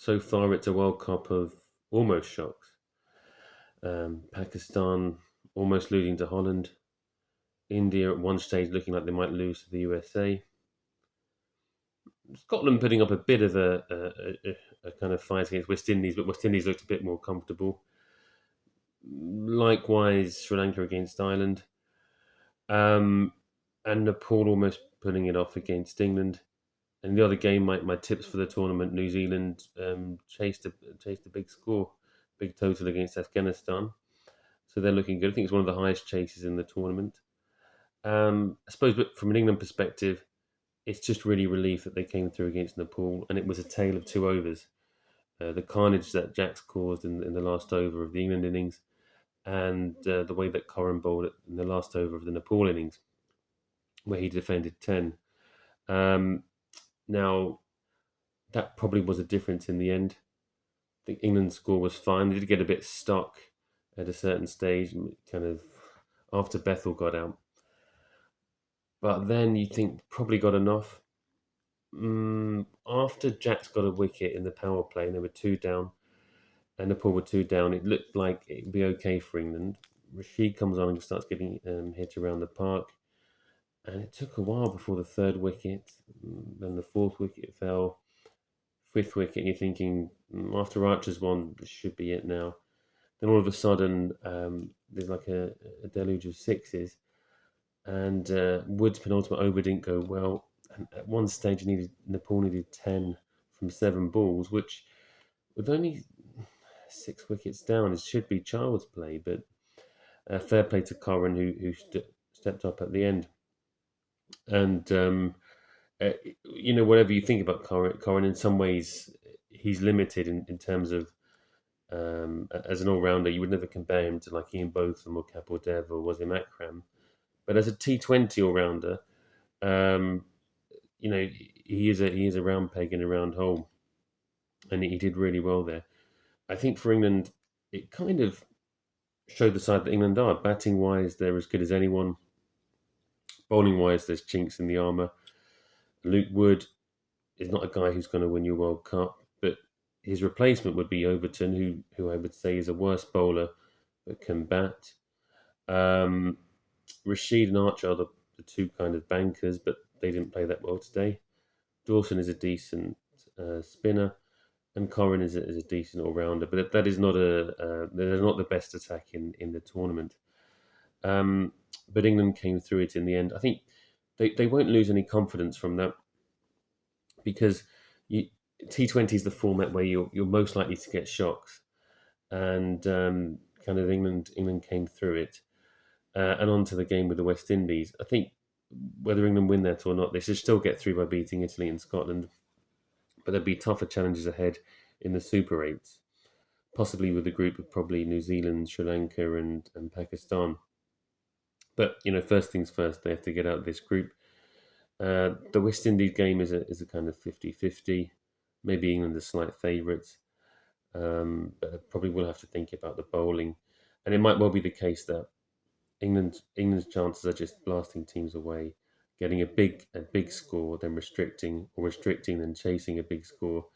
so far it's a World Cup of almost shocks. Pakistan almost losing to Holland. India at one stage looking like they might lose to the USA. Scotland putting up a bit of a kind of fight against West Indies, but West Indies looked a bit more comfortable. Likewise, Sri Lanka against Ireland, um, and Nepal almost putting it off against England. And the other game, my tips for the tournament, New Zealand chased a big score, big total against Afghanistan. So they're looking good. I think it's one of the highest chases in the tournament. I suppose, but from an England perspective, it's just really relief that they came through against Nepal, and it was a tale of two overs. The carnage that Jacks caused in the last over of the England innings, and the way that Corrin bowled it in the last over of the Nepal innings, where he defended 10. Um, Now, that probably was a difference in the end. I think England's score was fine. They did get a bit stuck at a certain stage, kind of after Bethel got out. But then you think probably got enough. After Jacks got a wicket in the power play and they were two down, and Nepal were two down, it looked like it'd be okay for England. Rashid comes on and starts getting hit around the park, and it took a while before the third wicket. Then the fourth wicket fell. Fifth wicket, you're thinking after Archer's one, this should be it now. Then all of a sudden, there's like a deluge of sixes, and Wood's penultimate over didn't go well. And at one stage, Nepal needed 10 from 7 balls, which with only 6 wickets down, it should be child's play. But fair play to Corrin, who stepped up at the end. And uh, whatever you think about Corrin, in some ways, he's limited in terms of as an all rounder. You would never compare him to like Ian Botham or Kapil Dev or Wasim Akram. But as a T20 all rounder, um, he is a round peg in a round hole, and he did really well there. I think for England, it kind of showed the side that England are. Batting wise, they're as good as anyone. Bowling wise, there's chinks in the armour. Luke Wood is not a guy who's going to win you a World Cup, but his replacement would be Overton, who I would say is a worse bowler but can bat. Um, Rashid and Archer are the two kind of bankers, but they didn't play that well today. Dawson is a decent spinner, and Corrin is a decent all rounder, but that is not they're not the best attack in the tournament. But England came through it in the end. I think they won't lose any confidence from that because T20 is the format where you're most likely to get shocks, and kind of England came through it, and on to the game with the West Indies. I think whether England win that or not, they should still get through by beating Italy and Scotland, but there'd be tougher challenges ahead in the Super Eights, possibly with a group of probably New Zealand, Sri Lanka, and Pakistan. But first things first, they have to get out of this group. The West Indies game is a kind of 50-50. Maybe England are slight favourites, but they probably will have to think about the bowling, and it might well be the case that England's chances are just blasting teams away, getting a big score, then restricting, or restricting, then chasing a big score,